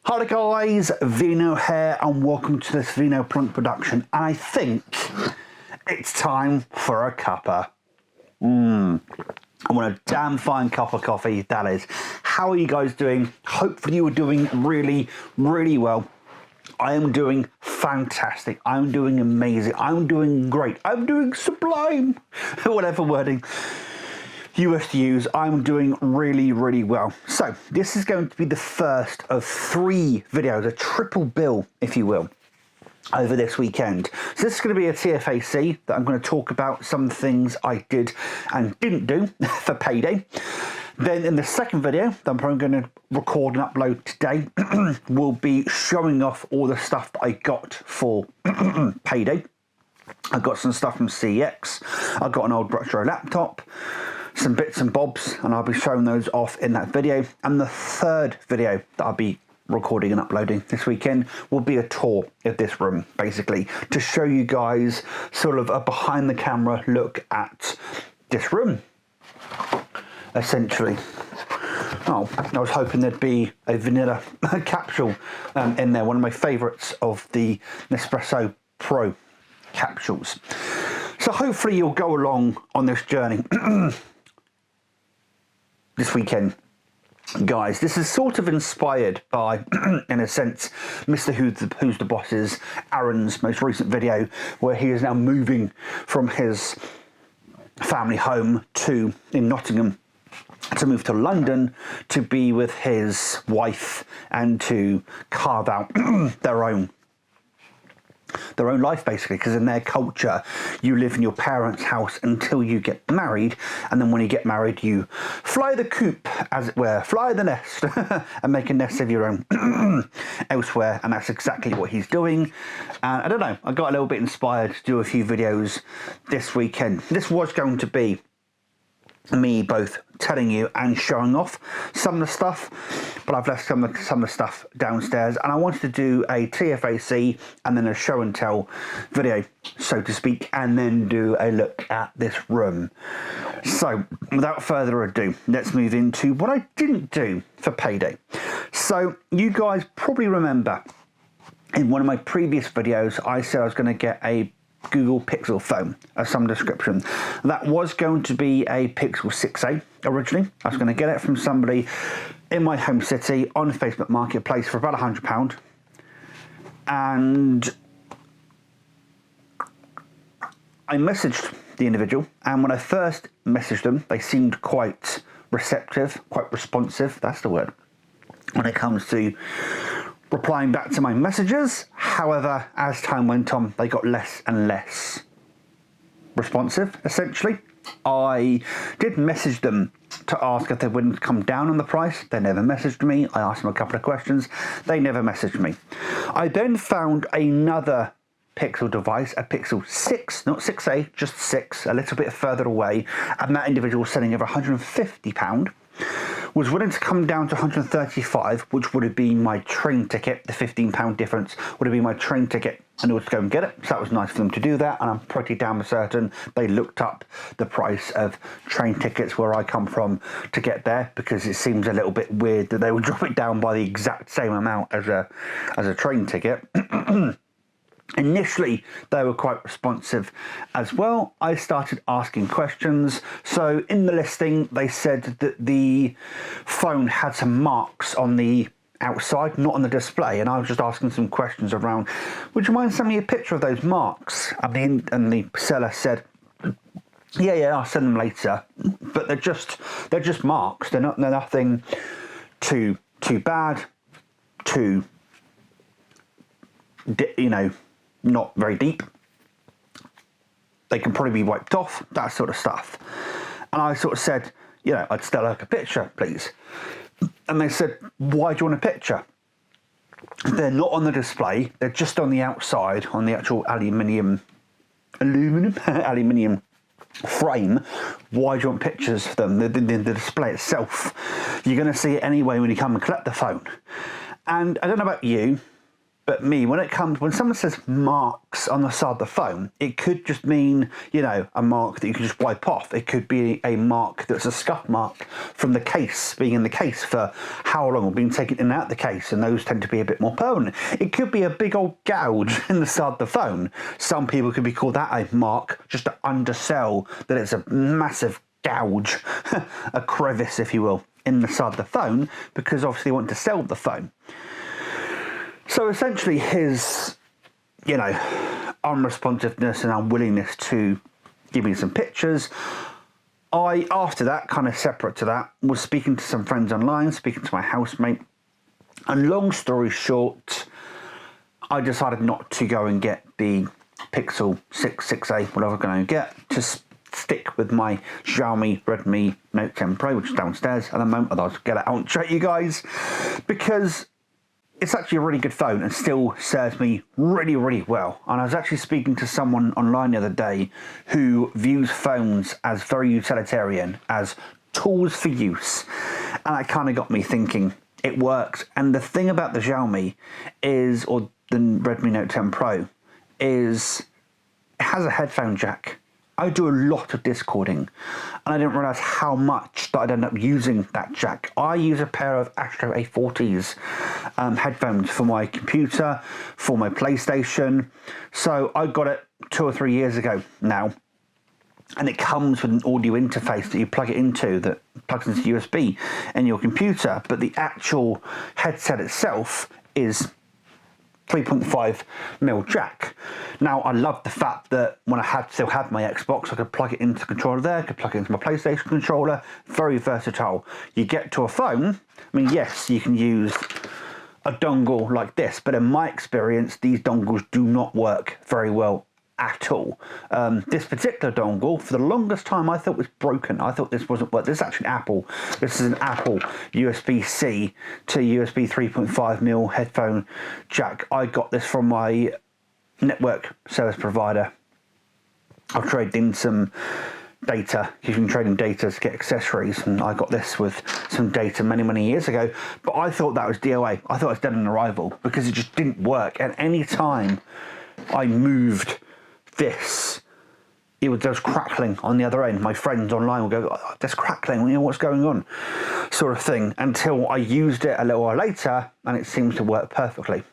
Hi guys, Vino here and welcome to this Vino Plunk production, and I think it's time for a cuppa. I want a damn fine cup of coffee, that is. How are you guys doing? Hopefully you are doing really well. I am doing fantastic. I'm doing amazing. I'm doing great. I'm doing sublime. Whatever wording you wish to use, I'm doing really well. So this is going to be the first of 3 videos, a triple bill, if you will, over this weekend. So this is going to be a TFAC that I'm going to talk about some things I did and didn't do for payday. Then in the second video that I'm probably going to record and upload today, will be showing off all the stuff that I got for payday. I got some stuff from CEX. I got an old retro laptop, some bits and bobs, and I'll be showing those off in that video. And the third video that I'll be recording and uploading this weekend will be a tour of this room, basically, to show you guys sort of a behind the camera look at this room, essentially. Oh, I was hoping there'd be a vanilla capsule in there, one of my favourites of the Nespresso Pro capsules. So hopefully you'll go along on this journey this weekend, guys. This is sort of inspired by, in a sense, Mr. Who's the Boss's Aaron's most recent video, where he is now moving from his family home in Nottingham to move to London to be with his wife and to carve out their own life, basically, because in their culture you live in your parents' house until you get married, and then when you get married you fly the coop, as it were, fly the nest and make a nest of your own elsewhere. And that's exactly what he's doing. And I don't know, I got a little bit inspired to do a few videos this weekend. This was going to be me both telling you and showing off some of the stuff, but I've left some of the stuff downstairs, and I wanted to do a TFAC and then a show and tell video, so to speak, and then do a look at this room. So without further ado, let's move into what I didn't do for payday. So you guys probably remember in one of my previous videos I said I was going to get a Google Pixel phone of some description. That was going to be a Pixel 6a originally. I was going to get it from somebody in my home city on Facebook Marketplace for about £100. And I messaged the individual, and when I first messaged them, they seemed quite receptive, quite responsive, that's the word, when it comes to replying back to my messages. However, as time went on, they got less and less responsive, essentially. I did message them to ask if they wouldn't come down on the price. They never messaged me. I asked them a couple of questions. They never messaged me. I then found another Pixel device, a Pixel 6, not 6a, just 6, a little bit further away, and that individual was selling over £150. Was willing to come down to 135, which would have been my train ticket. The £15 difference would have been my train ticket in order to go and get it. So that was nice for them to do that, and I'm pretty damn certain they looked up the price of train tickets where I come from to get there, because it seems a little bit weird that they would drop it down by the exact same amount as a train ticket. Initially, they were quite responsive as well. I started asking questions. So in the listing, they said that the phone had some marks on the outside, not on the display. And I was just asking some questions around, would you mind sending me a picture of those marks? And the seller said, yeah, I'll send them later. But they're just marks. They're nothing too bad, not very deep. They can probably be wiped off, that sort of stuff. And I sort of said, I'd still like a picture, please. And they said, why do you want a picture? They're not on the display, they're just on the outside, on the actual aluminium frame. Why do you want pictures of them? The display itself, you're going to see it anyway when you come and collect the phone. And I don't know about you, But when someone says marks on the side of the phone, it could just mean, a mark that you can just wipe off. It could be a mark that's a scuff mark from the case, being in the case for how long, or being taken in and out the case, and those tend to be a bit more permanent. It could be a big old gouge in the side of the phone. Some people could be called that a mark, just to undersell that it's a massive gouge, a crevice, if you will, in the side of the phone, because obviously they want to sell the phone. So essentially his, unresponsiveness and unwillingness to give me some pictures, after that, kind of separate to that, was speaking to some friends online, speaking to my housemate, and long story short, I decided not to go and get the Pixel 6, 6a, whatever I'm going to get, to stick with my Xiaomi Redmi Note 10 Pro, which is downstairs at the moment. I'll get it out and show you guys, because it's actually a really good phone and still serves me really, really well. And I was actually speaking to someone online the other day who views phones as very utilitarian, as tools for use. And that kind of got me thinking, it works. And the thing about the Xiaomi is, or the Redmi Note 10 Pro, is it has a headphone jack. I do a lot of Discording, and I didn't realise how much that I'd end up using that jack. I use a pair of Astro A40s headphones for my computer, for my PlayStation. So I got it 2 or 3 years ago now, and it comes with an audio interface that you plug it into, that plugs into USB in your computer. But the actual headset itself is 3.5mm jack. Now, I love the fact that when I still had my Xbox, I could plug it into the controller there, I could plug it into my PlayStation controller. Very versatile. You get to a phone, I mean, yes, you can use a dongle like this, but in my experience, these dongles do not work very well at all. This particular dongle, for the longest time, I thought was broken. I thought this wasn't work. This is actually Apple. This is an Apple USB-C to USB 3.5mm headphone jack. I got this from my network service provider. I've traded in some data. You can trade in data to get accessories, and I got this with some data many, many years ago. But I thought that was DOA. I thought it was dead on arrival, because it just didn't work. And any time I moved this, there was crackling on the other end. My friends online will go, oh, there's crackling, what's going on, sort of thing, until I used it a little while later, and it seems to work perfectly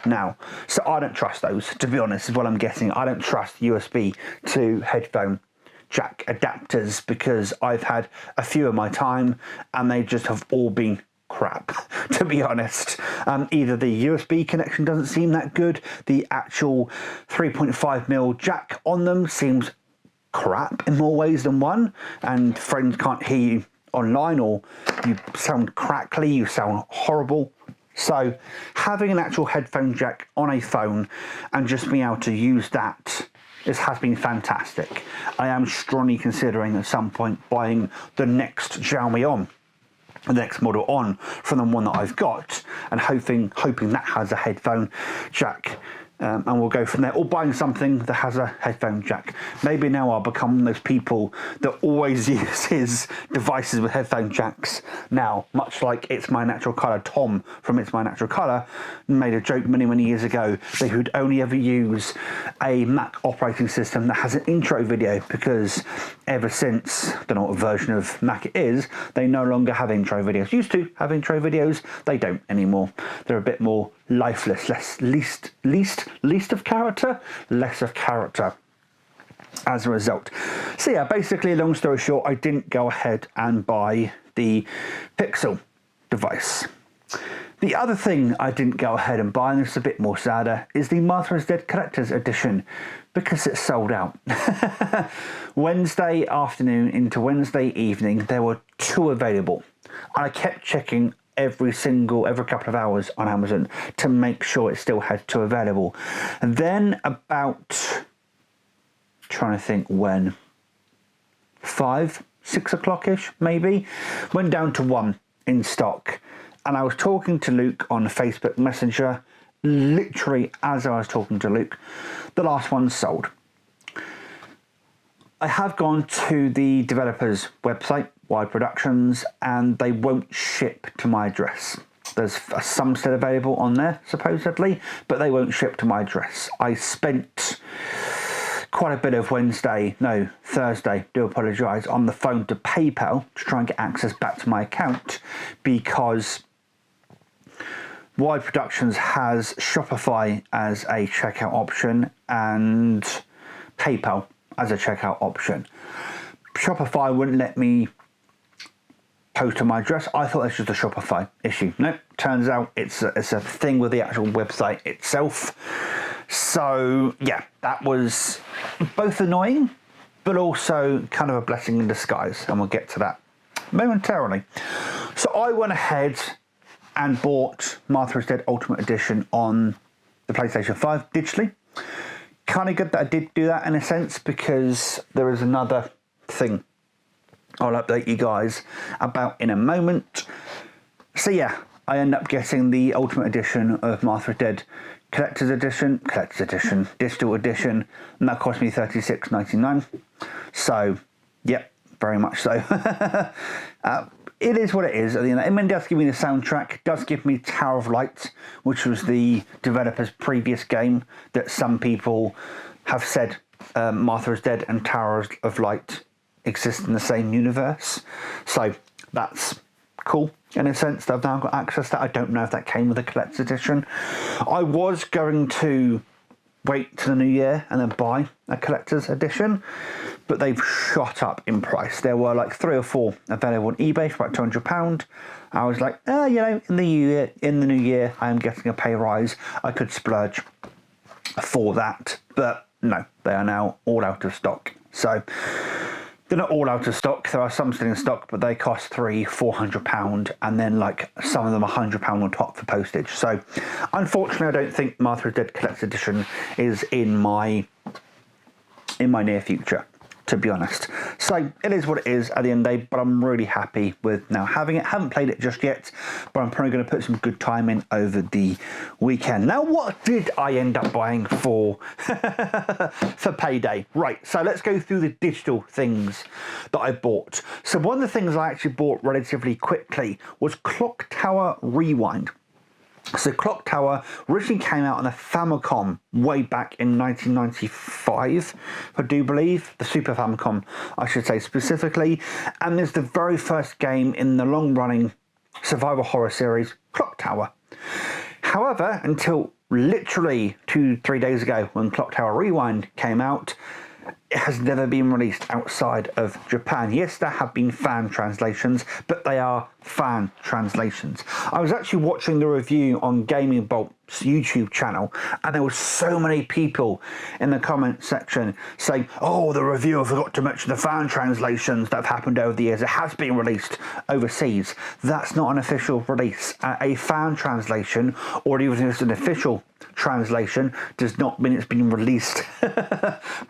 now. So I don't trust those, to be honest, is what I'm getting. I don't trust USB to headphone jack adapters, because I've had a few in my time, and they just have all been crap, to be honest. Either the USB connection doesn't seem that good, the actual 3.5mm jack on them seems crap in more ways than one, and friends can't hear you online, or you sound crackly, you sound horrible. So having an actual headphone jack on a phone and just being able to use that has been fantastic. I am strongly considering at some point buying the next Xiaomi on, the next model on, from the one that I've got, and hoping that has a headphone jack, and we'll go from there. Or buying something that has a headphone jack. Maybe now I'll become one of those people that always uses devices with headphone jacks now, much like It's My Natural Colour. Tom from It's My Natural Colour made a joke many, many years ago that he would only ever use a Mac operating system that has an intro video, because ever since, I don't know what version of Mac it is, they no longer have intro videos. Used to have intro videos, they don't anymore. They're a bit more lifeless, least of character, less of character as a result. So yeah, basically, long story short, I didn't go ahead and buy the Pixel device. The other thing I didn't go ahead and buy, and it's a bit more sadder, is the Martha is Dead Collector's Edition, because it's sold out. Wednesday afternoon into Wednesday evening, there were 2 available, and I kept checking every couple of hours on Amazon to make sure it still had 2 available. And then about, trying to think when, 5, 6 o'clock-ish maybe, went down to 1 in stock. And I was talking to Luke on Facebook Messenger. Literally as I was talking to Luke, the last one's sold. I have gone to the developer's website, Wide Productions, and they won't ship to my address. There's some still available on there, supposedly, but they won't ship to my address. I spent quite a bit of Thursday, do apologise, on the phone to PayPal to try and get access back to my account, because Wide Productions has Shopify as a checkout option and PayPal as a checkout option. Shopify wouldn't let me post to my address. I thought that's just a Shopify issue. No, turns out it's a thing with the actual website itself. So yeah, that was both annoying, but also kind of a blessing in disguise, and we'll get to that momentarily. So I went ahead and bought Martha is Dead Ultimate Edition on the PlayStation 5 digitally. Kind of good that I did do that in a sense, because there is another thing I'll update you guys about in a moment. So yeah, I end up getting the Ultimate Edition of Martha is Dead Collector's Edition, Digital Edition, and that cost me $36.99. So, yep, very much so. It is what it is. I mean, it does give me the soundtrack. It does give me Tower of Light, which was the developer's previous game that some people have said Martha is Dead and Tower of Light exist in the same universe. So that's cool in a sense that I've now got access to that. I don't know if that came with a collector's edition. I was going to wait till the new year and then buy a collector's edition, but they've shot up in price. There were like 3 or 4 available on eBay for about £200. I was like, in the new year, I am getting a pay rise. I could splurge for that, but no, they are now all out of stock. So they're not all out of stock. There are some still in stock, but they cost £300-400, and then like some of them £100 on top for postage. So unfortunately, I don't think Martha is Dead Collector's Edition is in my near future, to be honest. So it is what it is at the end of the day, but I'm really happy with now having it. Haven't played it just yet, but I'm probably going to put some good time in over the weekend. Now, what did I end up buying for for payday? Right, so let's go through the digital things that I bought. So one of the things I actually bought relatively quickly was Clock Tower Rewind. So Clock Tower originally came out on the Famicom way back in 1995, I do believe, the Super Famicom, I should say specifically, and it's the very first game in the long-running survival horror series, Clock Tower. However, until literally 2-3 days ago when Clock Tower Rewind came out, it has never been released outside of Japan. Yes, there have been fan translations, but they are fan translations. I was actually watching the review on Gaming Bolt's YouTube channel, and there were so many people in the comment section saying, oh, the reviewer forgot to mention the fan translations that have happened over the years. It has been released overseas. That's not an official release. A fan translation, or even if it's an official translation, does not mean it's been released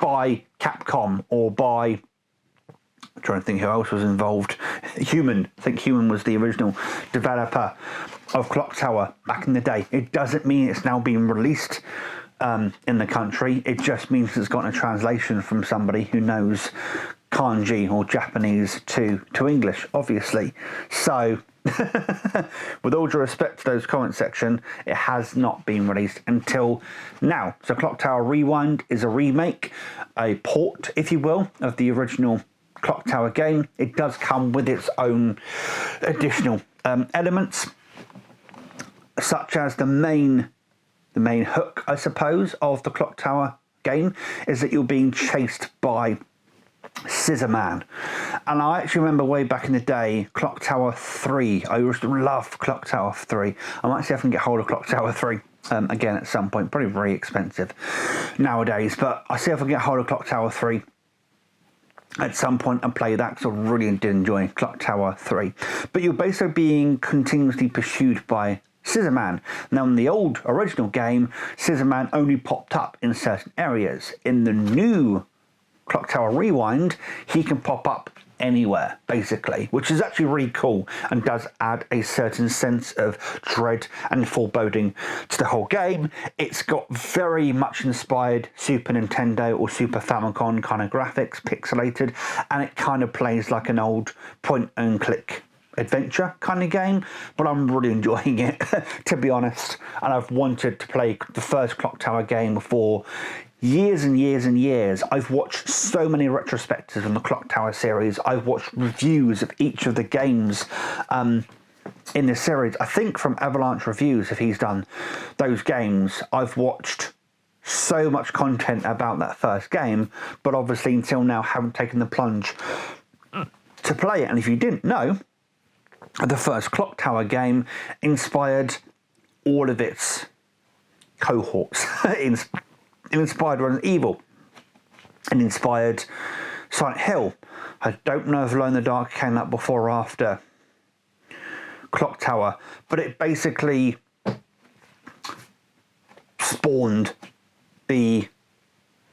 by Capcom or by, I'm trying to think who else was involved. Human. I think Human was the original developer of Clock Tower back in the day. It doesn't mean it's now being released in the country. It just means it's gotten a translation from somebody who knows kanji or Japanese to English, obviously. So with all due respect to those comment section, it has not been released until now. So Clock Tower Rewind is a remake, a port, if you will, of the original Clock Tower game. It does come with its own additional elements, such as the main hook, I suppose, of the Clock Tower game is that you're being chased by Scissor Man. And I actually remember way back in the day, Clock Tower 3. I used to love Clock Tower 3. I might see if I can get hold of Clock Tower 3 again at some point. Probably very expensive nowadays, but I'll see if I can get hold of Clock Tower 3 at some point and play that, because I really did enjoy Clock Tower 3. But you're basically being continuously pursued by Scissor Man. Now, in the old original game, Scissor Man only popped up in certain areas. In the new Clock Tower Rewind, he can pop up anywhere, basically, which is actually really cool and does add a certain sense of dread and foreboding to the whole game. It's got very much inspired Super Nintendo or Super Famicom kind of graphics, pixelated, and it kind of plays like an old point and click adventure kind of game, but I'm really enjoying it, to be honest. And I've wanted to play the first Clock Tower game for years and years and years. I've watched so many retrospectives on the Clock Tower series. I've watched reviews of each of the games in this series. I think from Avalanche Reviews, if he's done those games, I've watched so much content about that first game, but obviously until now haven't taken the plunge to play it. And if you didn't know, the first Clock Tower game inspired all of its cohorts. It inspired Resident Evil and inspired Silent Hill. I don't know if Alone in the Dark came out before or after Clock Tower, but it basically spawned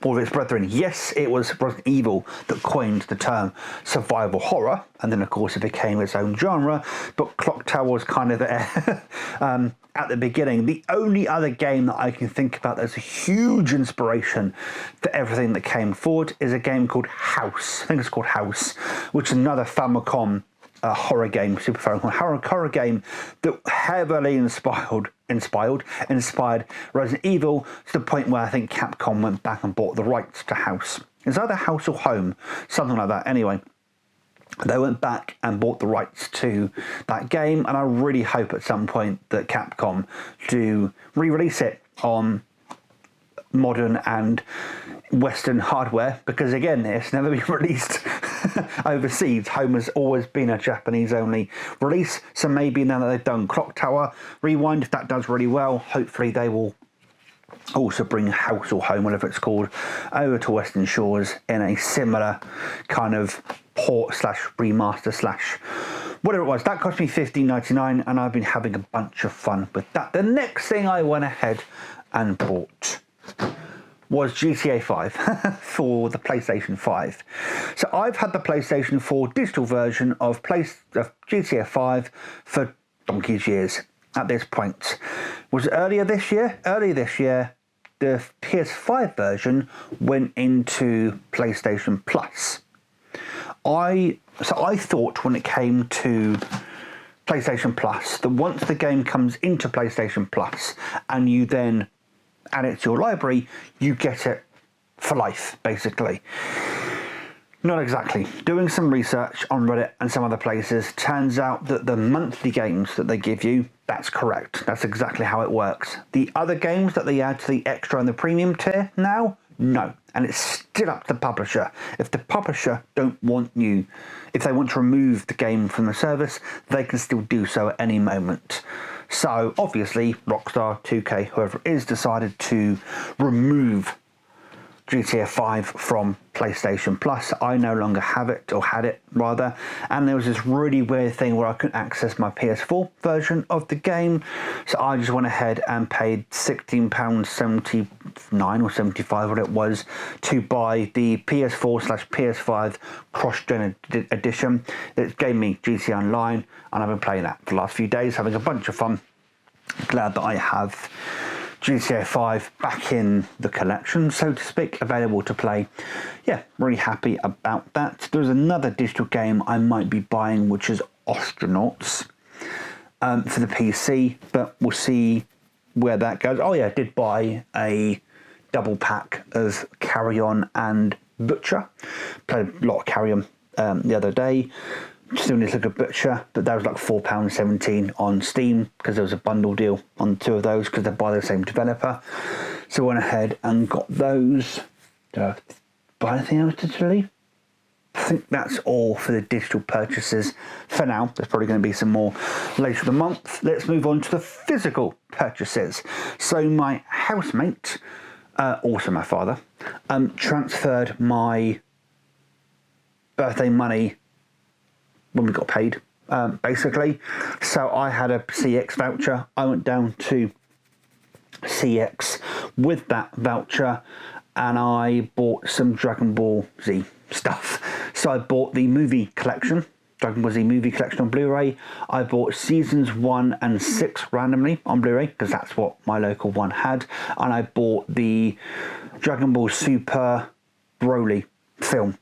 all of its brethren. Yes, it was Resident Evil that coined the term survival horror, and then of course it became its own genre, but Clock Tower was kind of there at the beginning. The only other game that I can think about that's a huge inspiration for everything that came forward is a game called House. I think it's called House, which is another Famicom horror game, Super Famicom horror game that heavily inspired Resident Evil, to the point where I think Capcom went back and bought the rights to House. It's either House or Home, something like that. Anyway, they went back and bought the rights to that game, and I really hope at some point that Capcom do re-release it on modern and Western hardware, because again, it's never been released overseas. Home has always been a Japanese only release, so maybe now that they've done Clock Tower Rewind, if that does really well, hopefully they will also bring House or Home, whatever it's called, over to Western shores in a similar kind of port slash remaster slash whatever it was. That cost me $15.99, and I've been having a bunch of fun with that. The next thing I went ahead and bought was GTA 5 for the PlayStation 5. So I've had the PlayStation 4 digital version of GTA 5 for donkey's years at this point. Was it earlier this year? Earlier this year, the PS5 version went into PlayStation Plus. I thought when it came to PlayStation Plus that once the game comes into PlayStation Plus and you then add it to your library, you get it for life, basically. Not exactly. Doing some research on Reddit and some other places, turns out that the monthly games that they give you, that's correct. That's exactly how it works. The other games that they add to the extra and the premium tier now, no. And it's still up to the publisher. If the publisher don't want you, if they want to remove the game from the service, they can still do so at any moment. So obviously Rockstar, 2K, whoever it is, decided to remove GTA 5 from PlayStation Plus. I no longer have it, or had it rather, and there was this really weird thing where I couldn't access my PS4 version of the game, so I just went ahead and paid £16.79 or 75, what it was, to buy the PS4/PS5 cross-gen edition. It gave me GTA Online, and I've been playing that for the last few days, having a bunch of fun. Glad that I have GTA 5 back in the collection, so to speak, available to play. Yeah, really happy about that. There's another digital game I might be buying, which is Astronauts for the PC, but we'll see where that goes. Oh yeah, I did buy a double pack of Carry On and Butcher. Played a lot of Carry On the other day. Still need to look at Butcher, but that was like £4.17 on Steam because there was a bundle deal on the two of those because they're by the same developer. So I went ahead and got those. Did I buy anything else digitally? I think that's all for the digital purchases for now. There's probably going to be some more later in the month. Let's move on to the physical purchases. So my housemate, also my father, transferred my birthday money when we got paid, basically. So I had a CX voucher. I went down to CX with that voucher and I bought some Dragon Ball Z stuff. So I bought the movie collection, Dragon Ball Z movie collection on Blu-ray. I bought seasons 1 and 6 randomly on Blu-ray because that's what my local one had. And I bought the Dragon Ball Super Broly film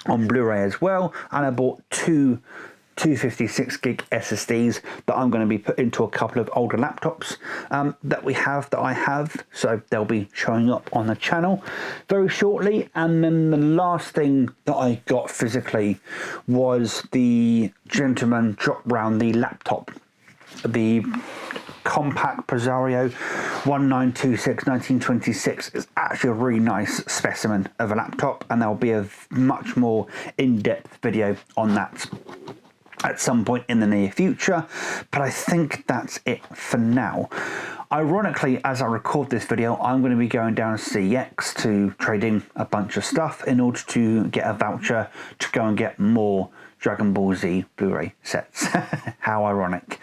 on Blu-ray as well, and I bought 2 256 gig SSDs that I'm going to be put into a couple of older laptops that I have, so they'll be showing up on the channel very shortly. And then the last thing that I got physically was the gentleman dropped round the laptop, the compact Presario 1926 1926 is actually a really nice specimen of a laptop, and there'll be a much more in-depth video on that at some point in the near future, but I think that's it for now. Ironically, as I record this video, I'm going to be going down to CX to trade in a bunch of stuff in order to get a voucher to go and get more Dragon Ball Z Blu-ray sets. How ironic.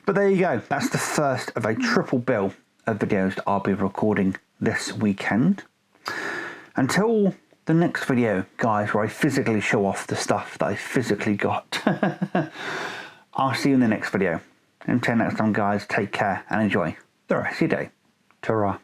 But there you go, that's the first of a triple bill of videos that I'll be recording this weekend. Until the next video, guys, where I physically show off the stuff that I physically got. I'll see you in the next video. Until next time, guys, take care and enjoy the rest of your day. Ta-ra.